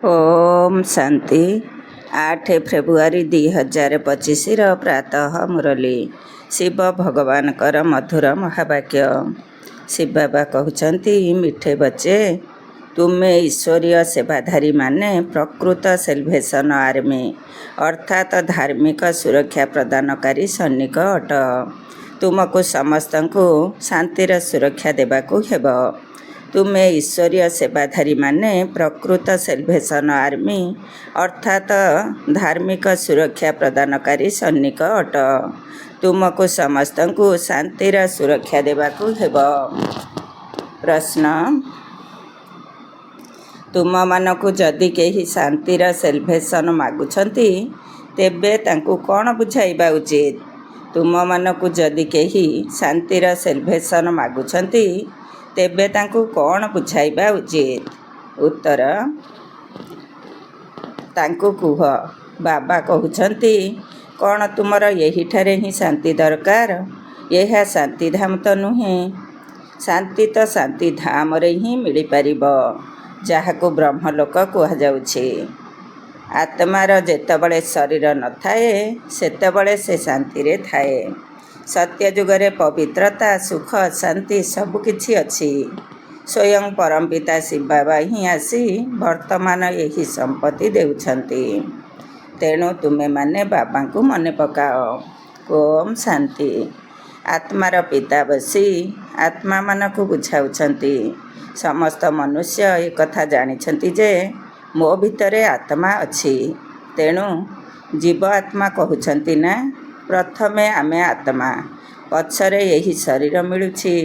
Om Shanti 8 February 2025 प्रातः मुरली शिव भगवान कर मधुर महावाक्य। शिव बाबा कहते मिठे बच्चे, तुम्हें ईश्वरीय सेवाधारी माने प्रकृत सेल्वेशन आर्मी अर्थात धार्मिक सुरक्षा प्रदानकारी सैनिक अट। तुमको समस्त को शांतिर सुरक्षा देवाकू हेब। तुम्हें ईश्वरीय सेवाधारी माने प्रकृत सेल्वेशन आर्मी अर्थात धार्मिक सुरक्षा प्रदानकारी सैनिक अट। तुमको समस्त को शांतिर सुरक्षा देवाकू हेब। प्रश्न, तुम मानकु जदि केही शांतिर सेल्वेशन मागुछंती तेबे तांकु कौन बुझाइबा उचित? तुम मानकु जदि केही शांतिर सेल्वेशन मागुछंती तेबे तांकु कौन बुझाइबा उचित? उत्तर, तांकु कुह। बाबा कहउछंती कौन तुमर यही ठारे ही शांति दरकार? यह शांति धाम तो नुहे। शांति तो शांति धाम रे ही मिली पारिब, जहाकू ब्रह्मलोक कह जाउछे। आत्मार जेतेबळे शरीर न थाए सेतेबळे से शांति रे थाए। सत्य जुगरे पवित्रता सुख शांति सबकिछि अछि। स्वयं परम पिता शिव बाबा ही आसी वर्तमान यही संपत्ति देउछंती। तेणु तुमे माने बाबा को मने पकाओ। ओम शांति। आत्मार पिता बसी आत्मा मान को बुझाउछंती। समस्त मनुष्य एक कथा जानिछंती जे मो भितरे आत्मा अछि। तेणु जीव आत्मा कहउछंती ना, प्रथमे आमे आत्मा, पछरे यही शरीर मिलुछि।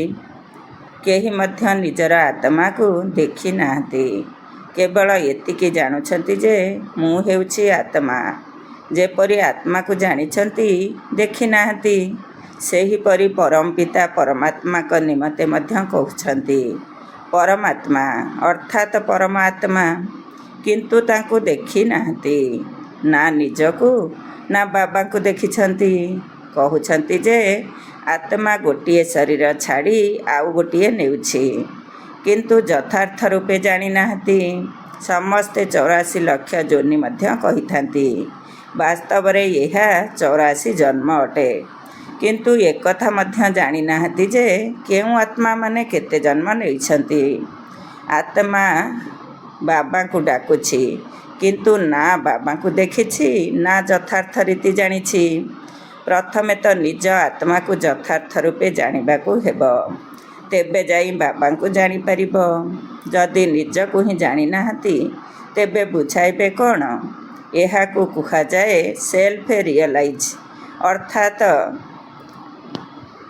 केही मध्य निजर आत्मा को देखी नाहंती, केवल एतिकी जानुछंती जे मु हेउछि आत्मा। जेपरि आत्मा को जानिछंती देखी नाहंती, सेहीपरि परम पिता परमात्मा को निमते मध्य कहउछंती परमात्मा अर्थात परमात्मा, किंतु तांको देखी नाहंती। ना निजको ना बाबा को देखिछंती। कहउछंती जे आत्मा गोटिए शरीर छाड़ी आउ गोटिए नेउछि, किंतु यथार्थ रूपे जानी नाहंती। समस्ते 84 लाख जोनि मध्य कहिथांती। वास्तव रे यह 84 जन्म अटे, किंतु एक कथा मध्य जानी नाहंती जे केउ आत्मा माने केते जन्म नेइछंती। आत्मा बाबा को डाकुछि, किंतु ना बाबा को देखिछि ना यथार्थ रीति जानिछि। प्रथमे तो निज आत्मा को यथार्थ रूपे जानिबा को हेब, तेबे जाई बाबा को जानी परिब। जदि निज को ही जानी नाहंती तेबे बुझाइबे कौन? एहा को कुहा जाए सेल्फ रियलाइज अर्थात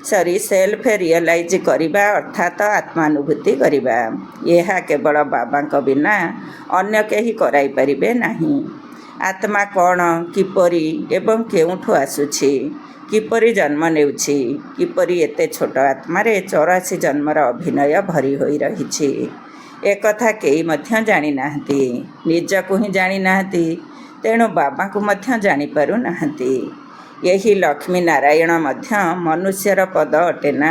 सेल्फ रियलाइज करिबा अर्थात आत्मानुभूति करिबा। यह केवल बाबा को बिना अन्य केही कराई परिबे नाही। आत्मा कौन, किपरि एवं केउठु आसुछि, किपरि जन्म नेउछि, किपरि एते छोट आत्मारे 84 जन्मर अभिनय भरी होई रहिछि, एक कथा केही मध्य जानी नाहंती। निज को ही जानी नाहंती, तेणु बाबा को मध्य जानी पारु नाहंती। यही लक्ष्मी नारायण मध्य मनुष्यर पद अटे ना?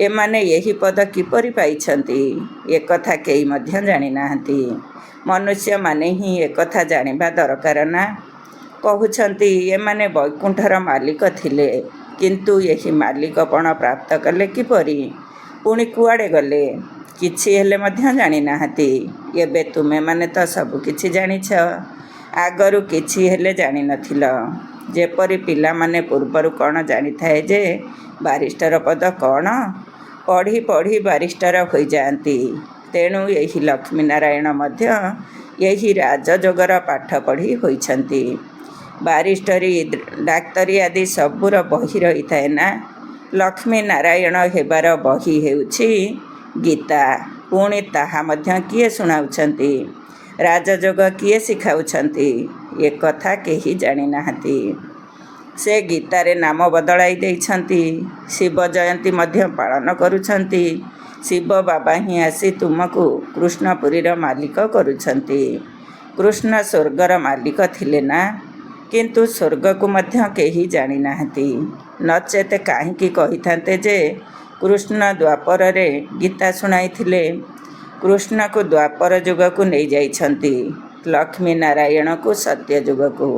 एमाने यही पद किपरि पाइछंती, एक कथा केही मध्य जानी नाहंती। मनुष्य माने ही एक कथा जानिबा दरकार ना? कहउछंती एमाने वैकुंठर मालिक थिले, किंतु यही मालिकपण प्राप्त कले किपरि? पुणी कुआडे गले? किछि हेले मध्य जानी नाहंती। एबे तुमे माने तो सब किछि जानिछ, आगरु किछि हेले जानी नथिल। जेपरि पिला माने पूर्वरु कौन जानी थाए जे बारिस्टर पद कौन, पढ़ी पढ़ी बारिस्टर होई जाती। तेणु यही लक्ष्मी नारायण मध्य यही राजयोगर पाठ पढ़ी होइछंती। बारिस्टरी डाक्तरी आदि सबुर बही रही थाए ना? लक्ष्मी नारायण हेबार बही हेउछि गीता। पुणी ताहा मध्य किए सुनाउछंती? राजयोग किए शिखाउछंती? एक कथा केही जानी नाहंती। से गीतारे नाम बदलाई देइछंती। शिव जयंती मध्य पालन करुछंती। शिव बाबा ही आसी तुमको कृष्णपुरीर मालिक करुछंती। कृष्ण स्वर्गर मालिक थिले ना? किंतु स्वर्ग को मध्य केही जानी नाहंती। नचेत काहींकी कहिथांते जे कृष्ण द्वापर रे गीता सुनाई थिले। कृष्ण को द्वापर युग को नहीं जाइछंती, ଲକ୍ଷ୍ମୀ ନାରାୟଣକୁ ସତ୍ୟ ଯୁଗକୁ,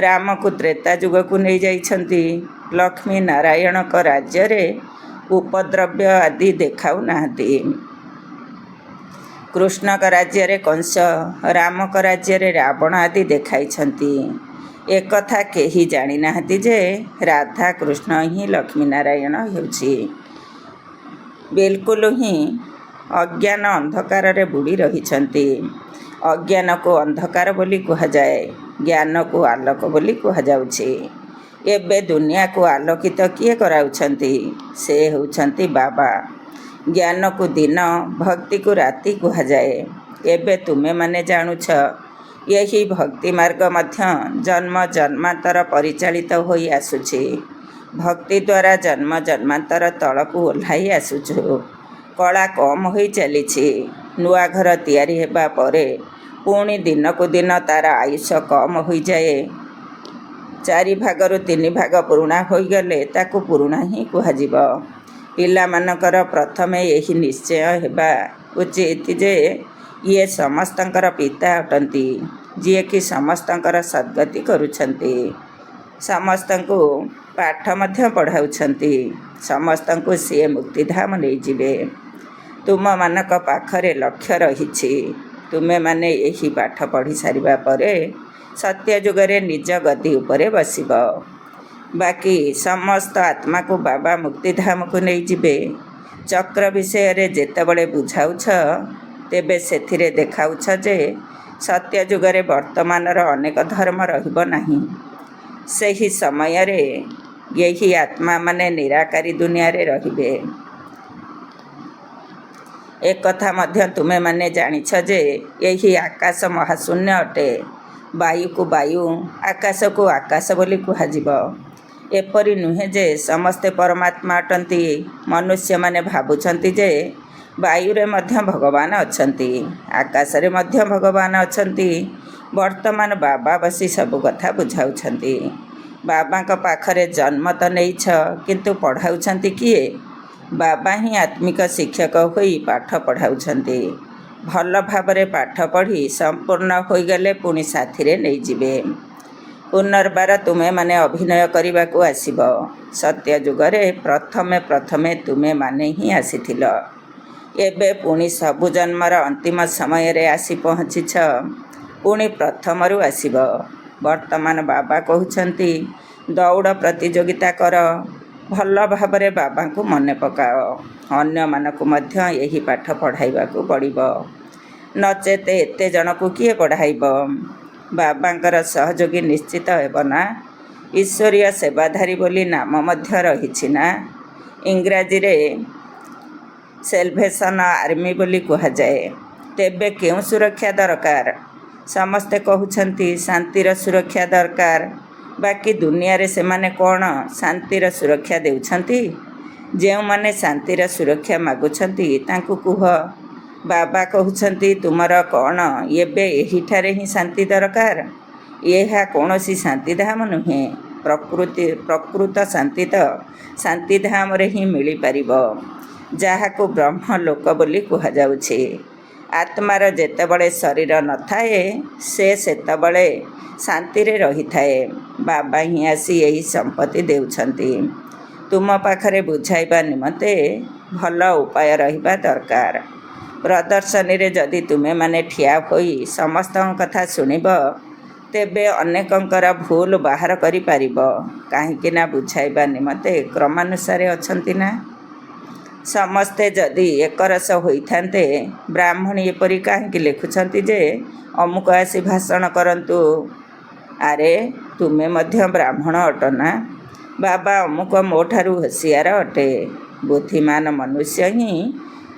ରାମକୁ ତ୍ରେତା ଯୁଗକୁ ନେଇଯାଇଛନ୍ତି। ଲକ୍ଷ୍ମୀ ନାରାୟଣଙ୍କ ରାଜ୍ୟରେ ଉପଦ୍ରବ୍ୟ ଆଦି ଦେଖାଉନାହାନ୍ତି। କୃଷ୍ଣଙ୍କ ରାଜ୍ୟରେ କଂସ, ରାମଙ୍କ ରାଜ୍ୟରେ ରାବଣ ଆଦି ଦେଖାଇଛନ୍ତି। ଏକଥା କେହି ଜାଣିନାହାନ୍ତି ଯେ ରାଧାକୃଷ୍ଣ ହିଁ ଲକ୍ଷ୍ମୀନାରାୟଣ ହେଉଛି। ବିଲକୁଲ ହିଁ ଅଜ୍ଞାନ ଅନ୍ଧକାରରେ ବୁଡ଼ି ରହିଛନ୍ତି। ଅଜ୍ଞାନକୁ ଅନ୍ଧକାର ବୋଲି କୁହାଯାଏ, ଜ୍ଞାନକୁ ଆଲୋକ ବୋଲି କୁହାଯାଉଛି। ଏବେ ଦୁନିଆକୁ ଆଲୋକିତ କିଏ କରାଉଛନ୍ତି? ସେ ହେଉଛନ୍ତି ବାବା। ଜ୍ଞାନକୁ ଦିନ, ଭକ୍ତିକୁ ରାତି କୁହାଯାଏ। ଏବେ ତୁମେମାନେ ଜାଣୁଛ, ଏହି ଭକ୍ତି ମାର୍ଗ ମଧ୍ୟ ଜନ୍ମ ଜନ୍ମାନ୍ତର ପରିଚାଳିତ ହୋଇ ଆସୁଛି। ଭକ୍ତି ଦ୍ୱାରା ଜନ୍ମ ଜନ୍ମାନ୍ତର ତଳକୁ ଓହ୍ଲାଇ ଆସୁଛୁ। କଳା କମ୍ ହୋଇ ଚାଲିଛି। ନୂଆ ଘର ତିଆରି ହେବା ପରେ ପୁଣି ଦିନକୁ ଦିନ ତା'ର ଆୟୁଷ କମ୍ ହୋଇଯାଏ। 4 ଭାଗରୁ 3 ଭାଗ ପୁରୁଣା ହୋଇଗଲେ ତାକୁ ପୁରୁଣା ହିଁ କୁହାଯିବ। ପିଲାମାନଙ୍କର ପ୍ରଥମେ ଏହି ନିଶ୍ଚୟ ହେବା ଉଚିତ ଯେ ଇଏ ସମସ୍ତଙ୍କର ପିତା ଅଟନ୍ତି, ଯିଏକି ସମସ୍ତଙ୍କର ସଦ୍ଗତି କରୁଛନ୍ତି, ସମସ୍ତଙ୍କୁ ପାଠ ମଧ୍ୟ ପଢ଼ାଉଛନ୍ତି, ସମସ୍ତଙ୍କୁ ସିଏ ମୁକ୍ତିଧାମ ନେଇଯିବେ। ତୁମମାନଙ୍କ ପାଖରେ ଲକ୍ଷ୍ୟ ରହିଛି। ତୁମେମାନେ ଏହି ପାଠ ପଢ଼ି ସାରିବା ପରେ ସତ୍ୟ ଯୁଗରେ ନିଜ ଗଦି ଉପରେ ବସିବ। ବାକି ସମସ୍ତ ଆତ୍ମାକୁ ବାବା ମୁକ୍ତିଧାମକୁ ନେଇଯିବେ। ଚକ୍ର ବିଷୟରେ ଯେତେବେଳେ ବୁଝାଉଛ, ତେବେ ସେଥିରେ ଦେଖାଉଛ ଯେ ସତ୍ୟ ଯୁଗରେ ବର୍ତ୍ତମାନର ଅନେକ ଧର୍ମ ରହିବ ନାହିଁ। ସେହି ସମୟରେ ଏହି ଆତ୍ମାମାନେ ନିରାକାରୀ ଦୁନିଆରେ ରହିବେ। ଏକଥା ମଧ୍ୟ ତୁମେମାନେ ଜାଣିଛ ଯେ ଏହି ଆକାଶ ମହାଶୂନ୍ୟ ଅଟେ। ବାୟୁକୁ ବାୟୁ, ଆକାଶକୁ ଆକାଶ ବୋଲି କୁହାଯିବ। ଏପରି ନୁହେଁ ଯେ ସମସ୍ତେ ପରମାତ୍ମା ଅଟନ୍ତି। ମନୁଷ୍ୟମାନେ ଭାବୁଛନ୍ତି ଯେ ବାୟୁରେ ମଧ୍ୟ ଭଗବାନ ଅଛନ୍ତି, ଆକାଶରେ ମଧ୍ୟ ଭଗବାନ ଅଛନ୍ତି। ବର୍ତ୍ତମାନ ବାବା ବସି ସବୁ କଥା ବୁଝାଉଛନ୍ତି। ବାବାଙ୍କ ପାଖରେ ଜନ୍ମ ତ ନେଇଛ, କିନ୍ତୁ ପଢ଼ାଉଛନ୍ତି କିଏ? ବାବା ହିଁ ଆତ୍ମିକ ଶିକ୍ଷକ ହୋଇ ପାଠ ପଢ଼ାଉଛନ୍ତି। ଭଲ ଭାବରେ ପାଠ ପଢ଼ି ସମ୍ପୂର୍ଣ୍ଣ ହୋଇଗଲେ ପୁଣି ସାଥିରେ ନେଇଯିବେ। ପୁନର୍ବାର ତୁମେମାନେ ଅଭିନୟ କରିବାକୁ ଆସିବ। ସତ୍ୟ ଯୁଗରେ ପ୍ରଥମେ ତୁମେମାନେ ହିଁ ଆସିଥିଲ। ଏବେ ପୁଣି ସବୁ ଜନ୍ମର ଅନ୍ତିମ ସମୟରେ ଆସି ପହଞ୍ଚିଛ। ପୁଣି ପ୍ରଥମରୁ ଆସିବ। ବର୍ତ୍ତମାନ ବାବା କହୁଛନ୍ତି, ଦୌଡ଼ ପ୍ରତିଯୋଗିତା କର। ଭଲ ଭାବରେ ବାବାଙ୍କୁ ମନେ ପକାଅ। ଅନ୍ୟମାନଙ୍କୁ ମଧ୍ୟ ଏହି ପାଠ ପଢ଼ାଇବାକୁ ପଡ଼ିବ। ନଚେତ ଏତେ ଜଣକୁ କିଏ ପଢ଼ାଇବ? ବାବାଙ୍କର ସହଯୋଗୀ ନିଶ୍ଚିତ ହେବ ନା? ଈଶ୍ୱରୀୟ ସେବାଧାରୀ ବୋଲି ନାମ ମଧ୍ୟ ରହିଛି ନା? ଇଂରାଜୀରେ ସେଲଭେସନ୍ ଆର୍ମି ବୋଲି କୁହାଯାଏ। ତେବେ କେଉଁ ସୁରକ୍ଷା ଦରକାର? ସମସ୍ତେ କହୁଛନ୍ତି ଶାନ୍ତିର ସୁରକ୍ଷା ଦରକାର। ବାକି ଦୁନିଆରେ ସେମାନେ କ'ଣ ଶାନ୍ତିର ସୁରକ୍ଷା ଦେଉଛନ୍ତି? ଯେଉଁମାନେ ଶାନ୍ତିର ସୁରକ୍ଷା ମାଗୁଛନ୍ତି ତାଙ୍କୁ କୁହ, ବାବା କହୁଛନ୍ତି ତୁମର କ'ଣ ଏବେ ଏହିଠାରେ ହିଁ ଶାନ୍ତି ଦରକାର? ଏହା କୌଣସି ଶାନ୍ତିଧାମ ନୁହେଁ। ପ୍ରକୃତ ଶାନ୍ତି ତ ଶାନ୍ତିଧାମରେ ହିଁ ମିଳିପାରିବ, ଯାହାକୁ ବ୍ରହ୍ମଲୋକ ବୋଲି କୁହାଯାଉଛି। ଆତ୍ମାର ଯେତେବେଳେ ଶରୀର ନଥାଏ, ସେ ସେତେବେଳେ ଶାନ୍ତିରେ ରହିଥାଏ। ବାବା ହିଁ ଆସି ଏହି ସମ୍ପତ୍ତି ଦେଉଛନ୍ତି। ତୁମ ପାଖରେ ବୁଝାଇବା ନିମନ୍ତେ ଭଲ ଉପାୟ ରହିବା ଦରକାର। ପ୍ରଦର୍ଶନୀରେ ଯଦି ତୁମେମାନେ ଠିଆ ହୋଇ ସମସ୍ତଙ୍କ କଥା ଶୁଣିବ, ତେବେ ଅନେକଙ୍କର ଭୁଲ ବାହାର କରିପାରିବ। କାହିଁକି ନା ବୁଝାଇବା ନିମନ୍ତେ କ୍ରମାନୁସାରେ ଅଛନ୍ତି ନା? ସମସ୍ତେ ଯଦି ଏକରସ ହୋଇଥାନ୍ତେ, ବ୍ରାହ୍ମଣୀ ଏପରି କାହିଁକି ଲେଖୁଛନ୍ତି ଯେ ଅମୁକ ଆସି ଭାଷଣ କରନ୍ତୁ? ଆରେ ତୁମେ ମଧ୍ୟ ବ୍ରାହ୍ମଣ ଅଟ ନା? ବାବା ଅମୁକ ମୋ ଠାରୁ ହୋସିଆର ଅଟେ। ବୁଦ୍ଧିମାନ ମନୁଷ୍ୟ ହିଁ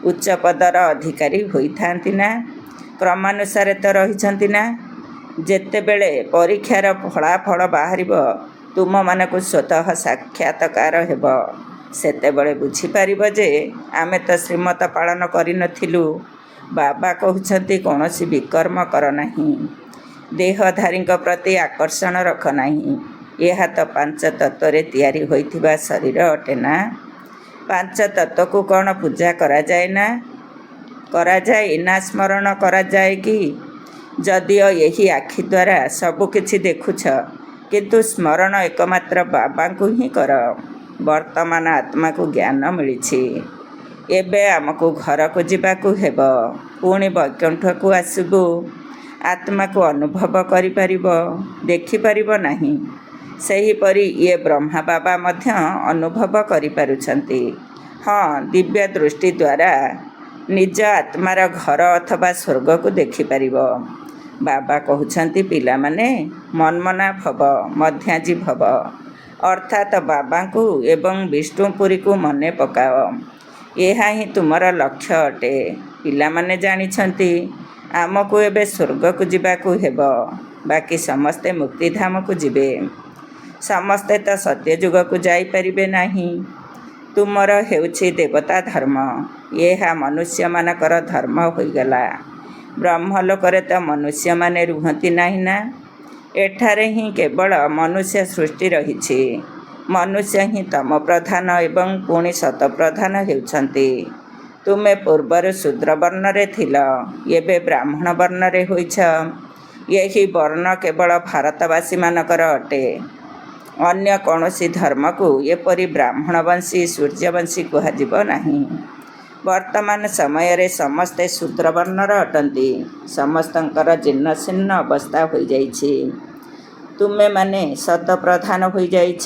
ଉଚ୍ଚ ପଦର ଅଧିକାରୀ ହୋଇଥାନ୍ତି ନା? କ୍ରମାନୁସାରେ ତ ରହିଛନ୍ତି ନା? ଯେତେବେଳେ ପରୀକ୍ଷାର ଫଳାଫଳ ବାହାରିବ, ତୁମମାନଙ୍କୁ ସ୍ୱତଃ ସାକ୍ଷାତକାର ହେବ, ସେତେବେଳେ ବୁଝିପାରିବ ଯେ ଆମେ ତ ଶ୍ରୀମତ ପାଳନ କରିନଥିଲୁ। ବାବା କହୁଛନ୍ତି କୌଣସି ବିକର୍ମ କର ନାହିଁ, ଦେହଧାରୀଙ୍କ ପ୍ରତି ଆକର୍ଷଣ ରଖ ନାହିଁ। ଏହା ତ 5 ତତ୍ତ୍ୱରେ ତିଆରି ହୋଇଥିବା ଶରୀର ଅଟେ ନା? 5 ତତ୍ତ୍ୱକୁ କ'ଣ ପୂଜା କରାଯାଏ ନା? କରାଯାଏ ନା ସ୍ମରଣ କରାଯାଏ କି? ଯଦିଓ ଏହି ଆଖି ଦ୍ୱାରା ସବୁକିଛି ଦେଖୁଛ, କିନ୍ତୁ ସ୍ମରଣ ଏକମାତ୍ର ବାବାଙ୍କୁ ହିଁ କର। ବର୍ତ୍ତମାନ ଆତ୍ମାକୁ ଜ୍ଞାନ ମିଳିଛି। ଏବେ ଆମକୁ ଘରକୁ ଯିବାକୁ ହେବ। ପୁଣି ବୈକୁଣ୍ଠକୁ ଆସିବୁ। ଆତ୍ମାକୁ ଅନୁଭବ କରିପାରିବ, ଦେଖିପାରିବ ନାହିଁ। ସେହିପରି ଇଏ ବ୍ରହ୍ମା ବାବା ମଧ୍ୟ ଅନୁଭବ କରିପାରୁଛନ୍ତି। ହଁ, ଦିବ୍ୟ ଦୃଷ୍ଟି ଦ୍ୱାରା ନିଜ ଆତ୍ମାର ଘର ଅଥବା ସ୍ୱର୍ଗକୁ ଦେଖିପାରିବ। ବାବା କହୁଛନ୍ତି, ପିଲାମାନେ ମନ୍ମନା ଭବ, ମଧ୍ୟାଜି ଭବ, ଅର୍ଥାତ୍ ବାବାଙ୍କୁ ଏବଂ ବିଷ୍ଣୁପୁରୀକୁ ମନେ ପକାଅ। ଏହା ହିଁ ତୁମର ଲକ୍ଷ୍ୟ ଅଟେ। ପିଲାମାନେ ଜାଣିଛନ୍ତି ଆମକୁ ଏବେ ସ୍ୱର୍ଗକୁ ଯିବାକୁ ହେବ, ବାକି ସମସ୍ତେ ମୁକ୍ତିଧାମକୁ ଯିବେ। ସମସ୍ତେ ତ ସତ୍ୟଯୁଗକୁ ଯାଇପାରିବେ ନାହିଁ। ତୁମର ହେଉଛି ଦେବତା ଧର୍ମ, ଏହା ମନୁଷ୍ୟମାନଙ୍କର ଧର୍ମ ହୋଇଗଲା। ବ୍ରହ୍ମଲୋକରେ ତ ମନୁଷ୍ୟମାନେ ରୁହନ୍ତି ନାହିଁ ନା। ଏଠାରେ ହିଁ କେବଳ ମନୁଷ୍ୟ ସୃଷ୍ଟି ରହିଛି। ମନୁଷ୍ୟ ହିଁ ତମ ପ୍ରଧାନ ଏବଂ ପୁଣି ସତପ୍ରଧାନ ହେଉଛନ୍ତି। ତୁମେ ପୂର୍ବରୁ ଶୂଦ୍ର ବର୍ଣ୍ଣରେ ଥିଲ, ଏବେ ବ୍ରାହ୍ମଣ ବର୍ଣ୍ଣରେ ହୋଇଛ। ଏହି ବର୍ଣ୍ଣ କେବଳ ଭାରତବାସୀମାନଙ୍କର ଅଟେ। ଅନ୍ୟ କୌଣସି ଧର୍ମକୁ ଏପରି ବ୍ରାହ୍ମଣବଂଶୀ, ସୂର୍ଯ୍ୟବଂଶୀ କୁହାଯିବ ନାହିଁ। ବର୍ତ୍ତମାନ ସମୟରେ ସମସ୍ତେ ଶୂଦ୍ର ବର୍ଣ୍ଣର ଅଟନ୍ତି। ସମସ୍ତଙ୍କର ଜୀର୍ଣ୍ଣଶୀର୍ଣ୍ଣ ଅବସ୍ଥା ହୋଇଯାଇଛି। ତୁମେମାନେ ସତପ୍ରଧାନ ହୋଇଯାଇଛ।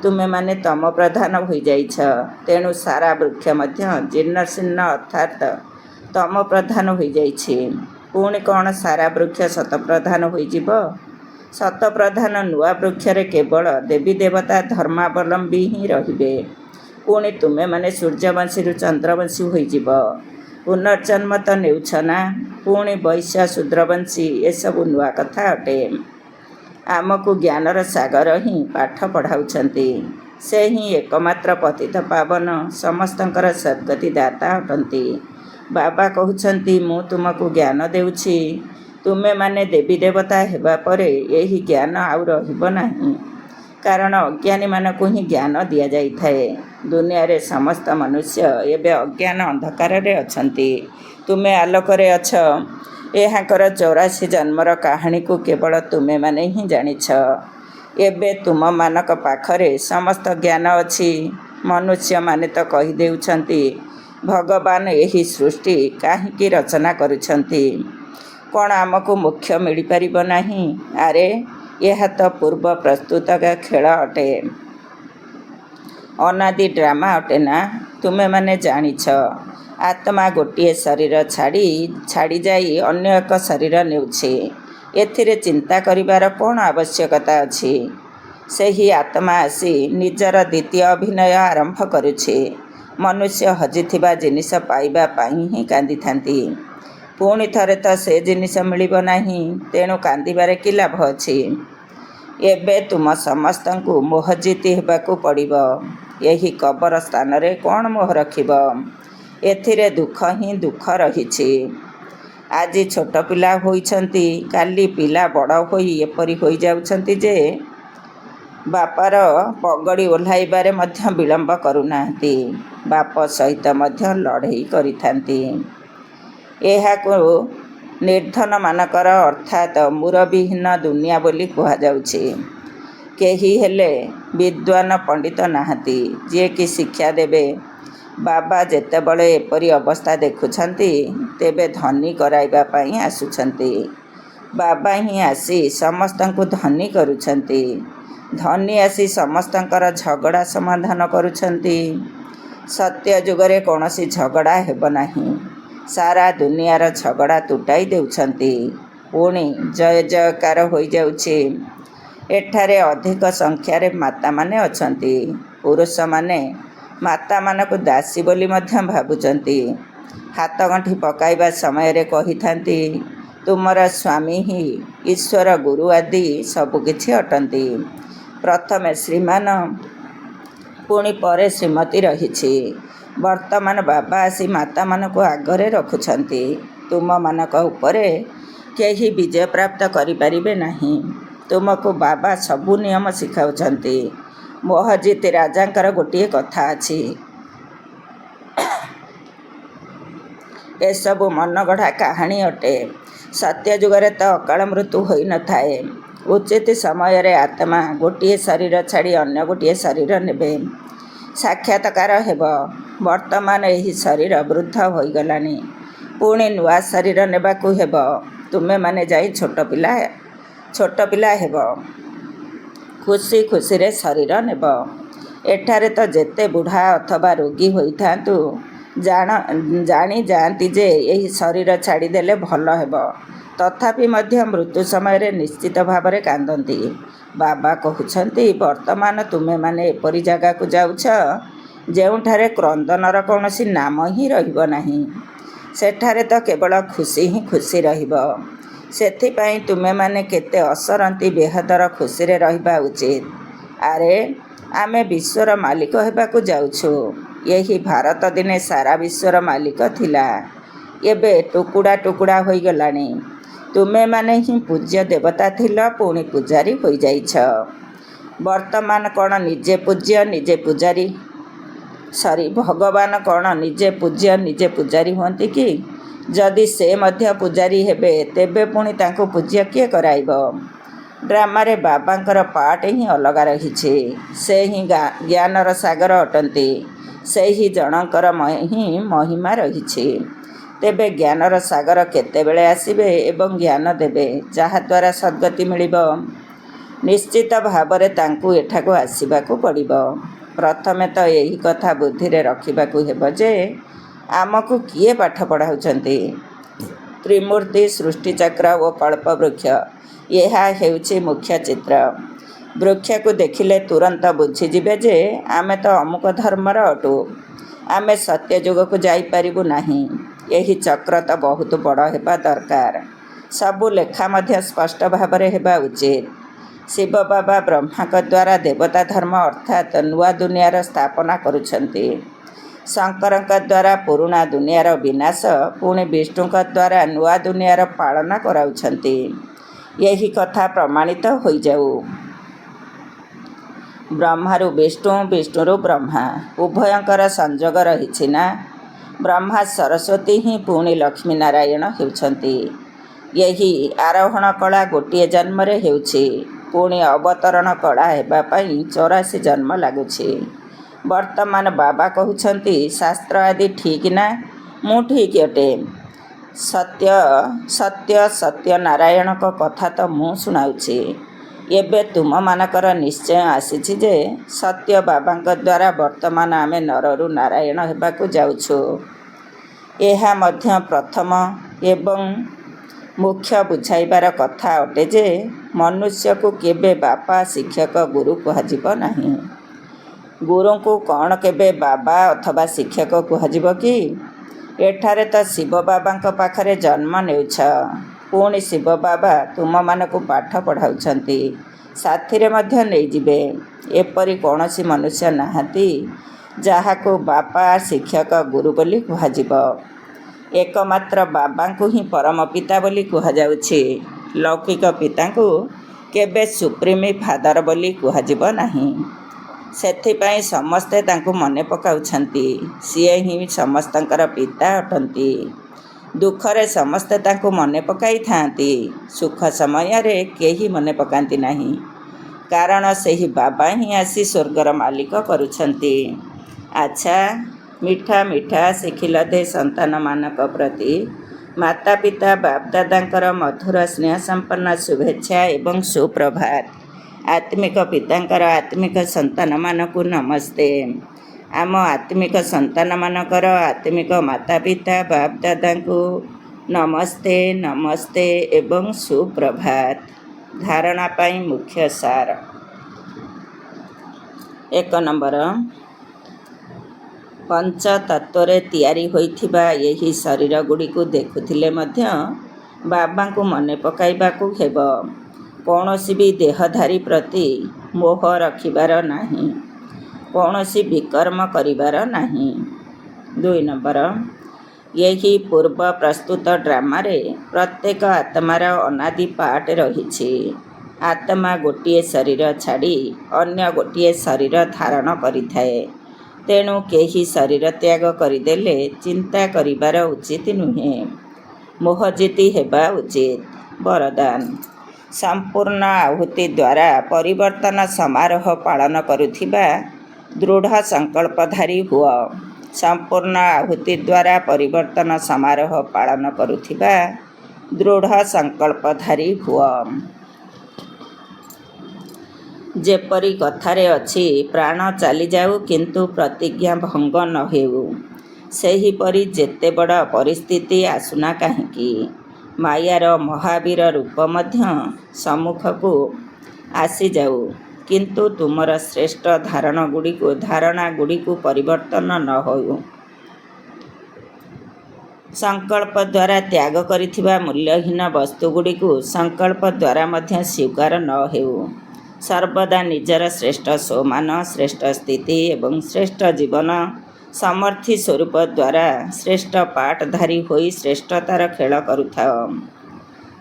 ତୁମେମାନେ ତମ ପ୍ରଧାନ ହୋଇଯାଇଛ। ତେଣୁ ସାରା ବୃକ୍ଷ ମଧ୍ୟ ଜୀର୍ଣ୍ଣଶୀର୍ଣ୍ଣ ଅର୍ଥାତ୍ ତମ ପ୍ରଧାନ ହୋଇଯାଇଛି। ପୁଣି କ'ଣ ସାରା ବୃକ୍ଷ ସତପ୍ରଧାନ ହୋଇଯିବ? ସତପ୍ରଧାନ ନୂଆ ବୃକ୍ଷରେ କେବଳ ଦେବୀ ଦେବତା ଧର୍ମାବଲମ୍ବୀ ହିଁ ରହିବେ। ପୁଣି ତୁମେମାନେ ସୂର୍ଯ୍ୟବଂଶୀରୁ ଚନ୍ଦ୍ରବଂଶୀ ହୋଇଯିବ। ପୁନର୍ଜନ୍ମ ତ ନେଉଛ ନା। ପୁଣି ବୈଶ୍ୟ, ଶୂଦ୍ରବଂଶୀ, ଏସବୁ ନୂଆ କଥା ଅଟେ। ଆମକୁ ଜ୍ଞାନର ସାଗର ହିଁ ପାଠ ପଢ଼ାଉଛନ୍ତି। ସେ ହିଁ ଏକମାତ୍ର ପତିତ ପାବନ, ସମସ୍ତଙ୍କର ସଦ୍ଗତି ଦାତା ଅଟନ୍ତି। ବାବା କହୁଛନ୍ତି, ମୁଁ ତୁମକୁ ଜ୍ଞାନ ଦେଉଛି। ତୁମେମାନେ ଦେବୀ ଦେବତା ହେବା ପରେ ଏହି ଜ୍ଞାନ ଆଉ ରହିବ ନାହିଁ। କାରଣ ଅଜ୍ଞାନୀମାନଙ୍କୁ ହିଁ ଜ୍ଞାନ ଦିଆଯାଇଥାଏ। ଦୁନିଆରେ ସମସ୍ତ ମନୁଷ୍ୟ ଏବେ ଅଜ୍ଞାନ ଅନ୍ଧକାରରେ ଅଛନ୍ତି। ତୁମେ ଆଲୋକରେ ଅଛ। ଏହାଙ୍କର 84 ଜନ୍ମର କାହାଣୀକୁ କେବଳ ତୁମେମାନେ ହିଁ ଜାଣିଛ। ଏବେ ତୁମମାନଙ୍କ ପାଖରେ ସମସ୍ତ ଜ୍ଞାନ ଅଛି। ମନୁଷ୍ୟମାନେ ତ କହିଦେଉଛନ୍ତି, ଭଗବାନ ଏହି ସୃଷ୍ଟି କାହିଁକି ରଚନା କରୁଛନ୍ତି? କ'ଣ ଆମକୁ ମୋକ୍ଷ ମିଳିପାରିବ ନାହିଁ? ଆରେ, ଏହା ତ ପୂର୍ବ ପ୍ରସ୍ତୁତ ଖେଳ ଅଟେ। ଅନାଦି ଡ୍ରାମା ଅଟେ ନା। ତୁମେମାନେ ଜାଣିଛ, ଆତ୍ମା ଗୋଟିଏ ଶରୀର ଛାଡ଼ି ଯାଇ ଅନ୍ୟ ଏକ ଶରୀର ନେଉଛି। ଏଥିରେ ଚିନ୍ତା କରିବାର କ'ଣ ଆବଶ୍ୟକତା ଅଛି? ସେହି ଆତ୍ମା ଆସି ନିଜର ଦ୍ୱିତୀୟ ଅଭିନୟ ଆରମ୍ଭ କରୁଛି। ମନୁଷ୍ୟ ହଜିଥିବା ଜିନିଷ ପାଇବା ପାଇଁ ହିଁ କାନ୍ଦିଥାନ୍ତି। ପୁଣି ଥରେ ତ ସେ ଜିନିଷ ମିଳିବ ନାହିଁ। ତେଣୁ କାନ୍ଦିବାରେ କି ଲାଭ ଅଛି? ଏବେ ତୁମ ସମସ୍ତଙ୍କୁ ମୋହଜିତ ହେବାକୁ ପଡ଼ିବ। ଏହି କବର ସ୍ଥାନରେ କ'ଣ ମୋହ ରଖିବ? ଏଥିରେ ଦୁଃଖ ହିଁ ଦୁଃଖ ରହିଛି। ଆଜି ଛୋଟ ପିଲା ହୋଇଛନ୍ତି, କାଲି ପିଲା ବଡ଼ ହୋଇ ଏପରି ହୋଇଯାଉଛନ୍ତି ଯେ ବାପାର ପଗଡ଼ି ଓହ୍ଲାଇବାରେ ମଧ୍ୟ ବିଳମ୍ବ କରୁନାହାନ୍ତି। ବାପ ସହିତ ମଧ୍ୟ ଲଢ଼େଇ କରିଥାନ୍ତି। ଏହାକୁ ନିର୍ଧନମାନଙ୍କର ଅର୍ଥାତ୍ ମୁରବିହୀନ ଦୁନିଆ ବୋଲି କୁହାଯାଉଛି। କେହି ହେଲେ ବିଦ୍ୱାନ ପଣ୍ଡିତ ନାହାନ୍ତି, ଯିଏକି ଶିକ୍ଷା ଦେବେ। ବାବା ଯେତେବେଳେ ଏପରି ଅବସ୍ଥା ଦେଖୁଛନ୍ତି, ତେବେ ଧନୀ କରାଇବା ପାଇଁ ଆସୁଛନ୍ତି। ବାବା ହିଁ ଆସି ସମସ୍ତଙ୍କୁ ଧନୀ କରୁଛନ୍ତି। ଧନୀ ଆସି ସମସ୍ତଙ୍କର ଝଗଡ଼ା ସମାଧାନ କରୁଛନ୍ତି। ସତ୍ୟ ଯୁଗରେ କୌଣସି ଝଗଡ଼ା ହେବ ନାହିଁ। ସାରା ଦୁନିଆର ଝଗଡ଼ା ତୁଟାଇ ଦେଉଛନ୍ତି। ପୁଣି ଜୟ ଜୟକାର ହୋଇଯାଉଛି। ଏଠାରେ ଅଧିକ ସଂଖ୍ୟାରେ ମାତାମାନେ ଅଛନ୍ତି। ପୁରୁଷମାନେ ମାତାମାନଙ୍କୁ ଦାସୀ ବୋଲି ମଧ୍ୟ ଭାବୁଛନ୍ତି। ହାତଗଣ୍ଠି ପକାଇବା ସମୟରେ କହିଥାନ୍ତି, ତୁମର ସ୍ୱାମୀ ହିଁ ଈଶ୍ୱର, ଗୁରୁ ଆଦି ସବୁକିଛି ଅଟନ୍ତି। ପ୍ରଥମେ ଶ୍ରୀମାନ, ପୁଣି ପରେ ଶ୍ରୀମତୀ ରହିଛି। ବର୍ତ୍ତମାନ ବାବା ଆସି ମାତାମାନଙ୍କୁ ଆଗରେ ରଖୁଛନ୍ତି। ତୁମମାନଙ୍କ ଉପରେ କେହି ବିଜୟ ପ୍ରାପ୍ତ କରିପାରିବେ ନାହିଁ। ତୁମକୁ ବାବା ସବୁ ନିୟମ ଶିଖାଉଛନ୍ତି। ମୋହଜିତ ରାଜାଙ୍କର ଗୋଟିଏ କଥା ଅଛି। ଏସବୁ ମନଗଢ଼ା କାହାଣୀ ଅଟେ। ସତ୍ୟଯୁଗରେ ତ ଅକାଳ ମୃତ୍ୟୁ ହୋଇନଥାଏ। ଉଚିତ ସମୟରେ ଆତ୍ମା ଗୋଟିଏ ଶରୀର ଛାଡ଼ି ଅନ୍ୟ ଗୋଟିଏ ଶରୀର ନେବେ, ସାକ୍ଷାତକାର ହେବ। ବର୍ତ୍ତମାନ ଏହି ଶରୀର ବୃଦ୍ଧ ହୋଇଗଲାଣି, ପୁଣି ନୂଆ ଶରୀର ନେବାକୁ ହେବ। ତୁମେମାନେ ଯାଇ ଛୋଟ ପିଲା ହେବ, ଖୁସି ଖୁସିରେ ଶରୀର ନେବ। ଏଠାରେ ତ ଯେତେ ବୁଢ଼ା ଅଥବା ରୋଗୀ ହୋଇଥାନ୍ତୁ ଜାଣି ଯାଆନ୍ତି ଯେ ଏହି ଶରୀର ଛାଡ଼ିଦେଲେ ଭଲ ହେବ, ତଥାପି ମଧ୍ୟ ମୃତ୍ୟୁ ସମୟରେ ନିଶ୍ଚିତ ଭାବରେ କାନ୍ଦନ୍ତି। ବାବା କହୁଛନ୍ତି, ବର୍ତ୍ତମାନ ତୁମେମାନେ ଏପରି ଜାଗାକୁ ଯାଉଛ ଯେଉଁଠାରେ କ୍ରନ୍ଦନର କୌଣସି ନାମ ହିଁ ରହିବ ନାହିଁ। ସେଠାରେ ତ କେବଳ ଖୁସି ହିଁ ଖୁସି ରହିବ। ସେଥିପାଇଁ ତୁମେମାନେ କେତେ ଅସରନ୍ତି ବେହଦର ଖୁସିରେ ରହିବା ଉଚିତ। ଆରେ, ଆମେ ବିଶ୍ୱର ମାଲିକ ହେବାକୁ ଯାଉଛୁ। ଏହି ଭାରତ ଦିନେ ସାରା ବିଶ୍ୱର ମାଲିକ ଥିଲା, ଏବେ ଟୁକୁଡ଼ା ଟୁକୁଡ଼ା ହୋଇଗଲାଣି। ତୁମେମାନେ ହିଁ ପୂଜ୍ୟ ଦେବତା ଥିଲ, ପୁଣି ପୂଜାରୀ ହୋଇଯାଇଛ। ବର୍ତ୍ତମାନ କ'ଣ ନିଜେ ପୂଜ୍ୟ ନିଜେ ପୂଜାରୀ? ଭଗବାନ କ'ଣ ନିଜେ ପୂଜ୍ୟ ନିଜେ ପୂଜାରୀ ହୁଅନ୍ତି କି? ଯଦି ସେ ମଧ୍ୟ ପୂଜାରୀ ହେବେ, ତେବେ ପୁଣି ତାଙ୍କୁ ପୂଜ୍ୟ କିଏ କରାଇବ? ଡ୍ରାମାରେ ବାବାଙ୍କର ପାର୍ଟ ହିଁ ଅଲଗା ରହିଛି। ସେ ହିଁ ଜ୍ଞାନର ସାଗର ଅଟନ୍ତି। ସେହି ଜଣଙ୍କର ହିଁ ମହିମା ରହିଛି। ତେବେ ଜ୍ଞାନର ସାଗର କେତେବେଳେ ଆସିବେ ଏବଂ ଜ୍ଞାନ ଦେବେ, ଯାହାଦ୍ୱାରା ସଦ୍ଗତି ମିଳିବ? ନିଶ୍ଚିତ ଭାବରେ ତାଙ୍କୁ ଏଠାକୁ ଆସିବାକୁ ପଡ଼ିବ। ପ୍ରଥମେ ତ ଏହି କଥା ବୁଦ୍ଧିରେ ରଖିବାକୁ ହେବ ଯେ ଆମକୁ କିଏ ପାଠ ପଢ଼ାଉଛନ୍ତି। ତ୍ରିମୂର୍ତ୍ତି, ସୃଷ୍ଟିଚକ୍ର ଓ କଳ୍ପବୃକ୍ଷ, ଏହା ହେଉଛି ମୁଖ୍ୟ ଚିତ୍ର। ବୃକ୍ଷକୁ ଦେଖିଲେ ତୁରନ୍ତ ବୁଝିଯିବେ ଯେ ଆମେ ତ ଅମୁକ ଧର୍ମର ଅଟୁ। ଆମେ ସତ୍ୟଯୁଗକୁ ଯାଇପାରିବୁ ନାହିଁ। ଏହି ଚକ୍ର ତ ବହୁତ ବଡ଼ ହେବା ଦରକାର। ସବୁ ଲେଖା ମଧ୍ୟ ସ୍ପଷ୍ଟ ଭାବରେ ହେବା ଉଚିତ। ଶିବ ବାବା ବ୍ରହ୍ମାଙ୍କ ଦ୍ୱାରା ଦେବତା ଧର୍ମ ଅର୍ଥାତ୍ ନୂଆ ଦୁନିଆର ସ୍ଥାପନା କରୁଛନ୍ତି। ଶଙ୍କରଙ୍କ ଦ୍ୱାରା ପୁରୁଣା ଦୁନିଆର ବିନାଶ, ପୁଣି ବିଷ୍ଣୁଙ୍କ ଦ୍ୱାରା ନୂଆ ଦୁନିଆର ପାଳନ କରାଉଛନ୍ତି। ଏହି କଥା ପ୍ରମାଣିତ ହୋଇଯାଉ। ବ୍ରହ୍ମାରୁ ବିଷ୍ଣୁ, ବିଷ୍ଣୁରୁ ବ୍ରହ୍ମା, ଉଭୟଙ୍କର ସଂଯୋଗ ରହିଛି ନା? ବ୍ରହ୍ମା ସରସ୍ୱତୀ ହିଁ ପୁଣି ଲକ୍ଷ୍ମୀ ନାରାୟଣ ହେଉଛନ୍ତି। ଏହି ଆରୋହଣ କଳା ଗୋଟିଏ ଜନ୍ମରେ ହେଉଛି, ପୁଣି ଅବତରଣ କଳା ହେବା ପାଇଁ 84 ଜନ୍ମ ଲାଗୁଛି। ବର୍ତ୍ତମାନ ବାବା କହୁଛନ୍ତି, ଶାସ୍ତ୍ର ଆଦି ଠିକ୍ ନା? ମୁଁ ଠିକ୍ ଅଟେ। ସତ୍ୟ ନାରାୟଣଙ୍କ କଥା ତ ମୁଁ ଶୁଣାଉଛି। ଏବେ ତୁମମାନଙ୍କର ନିଶ୍ଚୟ ଆସିଛି ଯେ ସତ୍ୟ ବାବାଙ୍କ ଦ୍ୱାରା ବର୍ତ୍ତମାନ ଆମେ ନରରୁ ନାରାୟଣ ହେବାକୁ ଯାଉଛୁ। ଏହା ମଧ୍ୟ ପ୍ରଥମ ଏବଂ ମୁଖ୍ୟ ବୁଝାଇବାର କଥା ଅଟେ ଯେ ମନୁଷ୍ୟକୁ କେବେ ବାପା, ଶିକ୍ଷକ, ଗୁରୁ କୁହାଯିବ ନାହିଁ। ଗୁରୁଙ୍କୁ କ'ଣ କେବେ ବାବା ଅଥବା ଶିକ୍ଷକ କୁହାଯିବ କି? ଏଠାରେ ତ ଶିବ ବାବାଙ୍କ ପାଖରେ ଜନ୍ମ ନେଉଛ, ପୁଣି ଶିବ ବାବା ତୁମମାନଙ୍କୁ ପାଠ ପଢ଼ାଉଛନ୍ତି, ସାଥିରେ ମଧ୍ୟ ନେଇଯିବେ। ଏପରି କୌଣସି ମନୁଷ୍ୟ ନାହାନ୍ତି ଯାହାକୁ ବାପା, ଶିକ୍ଷକ, ଗୁରୁ ବୋଲି କୁହାଯିବ। ଏକମାତ୍ର ବାବାଙ୍କୁ ହିଁ ପରମ ପିତା ବୋଲି କୁହାଯାଉଛି। ଲୌକିକ ପିତାଙ୍କୁ କେବେ ସୁପ୍ରିମ୍ ଫାଦର ବୋଲି କୁହାଯିବ ନାହିଁ। ସେଥିପାଇଁ ସମସ୍ତେ ତାଙ୍କୁ ମନେ ପକାଉଛନ୍ତି। ସିଏ ହିଁ ସମସ୍ତଙ୍କର ପିତା ଅଟନ୍ତି। ଦୁଃଖରେ ସମସ୍ତେ ତାଙ୍କୁ ମନେ ପକାଇଥାନ୍ତି, ସୁଖ ସମୟରେ କେହି ମନେ ପକାନ୍ତି ନାହିଁ, କାରଣ ସେହି ବାବା ହିଁ ଆସି ସ୍ୱର୍ଗର ମାଲିକ କରୁଛନ୍ତି। ଆଚ୍ଛା, ମିଠା ମିଠା ଶିଖିଲ ଦେ ସନ୍ତାନମାନଙ୍କ ପ୍ରତି ମାତା ପିତା ବାପଦାଦାଙ୍କର ମଧୁର ସ୍ନେହ ସମ୍ପନ୍ନ ଶୁଭେଚ୍ଛା ଏବଂ ସୁପ୍ରଭାତ। ଆତ୍ମିକ ପିତାଙ୍କର ଆତ୍ମିକ ସନ୍ତାନମାନଙ୍କୁ ନମସ୍ତେ। ଆମ ଆତ୍ମିକ ସନ୍ତାନମାନଙ୍କର ଆତ୍ମିକ ମାତା ପିତା ବାପଦାଦାଙ୍କୁ ନମସ୍ତେ ନମସ୍ତେ ଏବଂ ସୁପ୍ରଭାତ। ଧାରଣା ପାଇଁ ମୁଖ୍ୟ ସାର। 1 ନମ୍ବର, ପଞ୍ଚତତ୍ତ୍ୱରେ ତିଆରି ହୋଇଥିବା ଏହି ଶରୀରଗୁଡ଼ିକୁ ଦେଖୁଥିଲେ ମଧ୍ୟ ବାବାଙ୍କୁ ମନେ ପକାଇବାକୁ ହେବ। କୌଣସି ବି ଦେହଧାରୀ ପ୍ରତି ମୋହ ରଖିବାର ନାହିଁ, କୌଣସି ବିକର୍ମ କରିବାର ନାହିଁ। 2 ନମ୍ବର, ଏହି ପୂର୍ବ ପ୍ରସ୍ତୁତ ଡ୍ରାମାରେ ପ୍ରତ୍ୟେକ ଆତ୍ମାର ଅନାଦି ପାର୍ଟ ରହିଛି। ଆତ୍ମା ଗୋଟିଏ ଶରୀର ଛାଡ଼ି ଅନ୍ୟ ଗୋଟିଏ ଶରୀର ଧାରଣ କରିଥାଏ। ତେଣୁ କେହି ଶରୀର ତ୍ୟାଗ କରିଦେଲେ ଚିନ୍ତା କରିବାର ଉଚିତ ନୁହେଁ। ମୋହଜିତି ହେବା ଉଚିତ। ବରଦାନ ସମ୍ପୂର୍ଣ୍ଣ ଆହୁତି ଦ୍ୱାରା ପରିବର୍ତ୍ତନ ସମାରୋହ ପାଳନ କରୁଥିବା ଦୃଢ଼ ସଂକଳ୍ପଧାରୀ ହୁଅ। ସମ୍ପୂର୍ଣ୍ଣ ଆହୁତି ଦ୍ୱାରା ପରିବର୍ତ୍ତନ ସମାରୋହ ପାଳନ କରୁଥିବା ଦୃଢ଼ ସଂକଳ୍ପଧାରୀ ହୁଅ। ଯେପରି କଥାରେ ଅଛି, ପ୍ରାଣ ଚାଲିଯାଉ କିନ୍ତୁ ପ୍ରତିଜ୍ଞା ଭଙ୍ଗ ନ ହେଉ। ସେହିପରି ଯେତେ ବଡ଼ ପରିସ୍ଥିତି ଆସୁନା କାହିଁକି, ମାୟାର ମହାବୀର ରୂପ ମଧ୍ୟ ସମ୍ମୁଖକୁ ଆସିଯାଉ, କିନ୍ତୁ ତୁମର ଶ୍ରେଷ୍ଠ ଧାରଣାଗୁଡ଼ିକୁ ପରିବର୍ତ୍ତନ ନ ହେଉ। ସଂକଳ୍ପ ଦ୍ୱାରା ତ୍ୟାଗ କରିଥିବା ମୂଲ୍ୟହୀନ ବସ୍ତୁଗୁଡ଼ିକୁ ସଂକଳ୍ପ ଦ୍ୱାରା ମଧ୍ୟ ସ୍ୱୀକାର ନ ହେଉ। ସର୍ବଦା ନିଜର ଶ୍ରେଷ୍ଠ ସ୍ୱମାନ, ଶ୍ରେଷ୍ଠ ସ୍ଥିତି ଏବଂ ଶ୍ରେଷ୍ଠ ଜୀବନ ସମର୍ଥି ସ୍ୱରୂପ ଦ୍ୱାରା ଶ୍ରେଷ୍ଠ ପାଠଧାରୀ ହୋଇ ଶ୍ରେଷ୍ଠତାର ଖେଳ କରୁଥାଅ।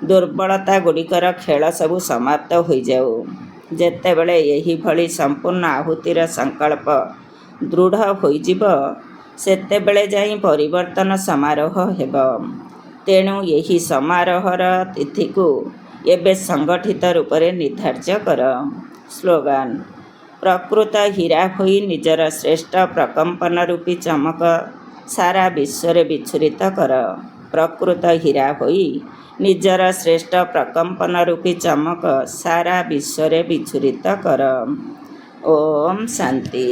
ଦୁର୍ବଳତାଗୁଡ଼ିକର ଖେଳ ସବୁ ସମାପ୍ତ ହୋଇଯାଉ। ଯେତେବେଳେ ଏହିଭଳି ସମ୍ପୂର୍ଣ୍ଣ ଆହୁତିର ସଂକଳ୍ପ ଦୃଢ଼ ହୋଇଯିବ, ସେତେବେଳେ ଯାଇ ପରିବର୍ତ୍ତନ ସମାରୋହ ହେବ। ତେଣୁ ଏହି ସମାରୋହର ତିଥିକୁ ଏବେ ସଂଗଠିତ ରୂପରେ ନିର୍ଦ୍ଧାର୍ଯ୍ୟ କର। ସ୍ଲୋଗାନ ପ୍ରକୃତ ହୀରା ହୋଇ ନିଜର ଶ୍ରେଷ୍ଠ ପ୍ରକମ୍ପନ ରୂପୀ ଚମକ ସାରା ବିଶ୍ୱରେ ବିଚ୍ଛୁରିତ କର। ପ୍ରକୃତ ହୀରା ହୋଇ ନିଜର ଶ୍ରେଷ୍ଠ ପ୍ରକମ୍ପନ ରୂପୀ ଚମକ ସାରା ବିଶ୍ୱରେ ବିଚ୍ଛୁରିତ କର। ଓମ୍ ଶାନ୍ତି।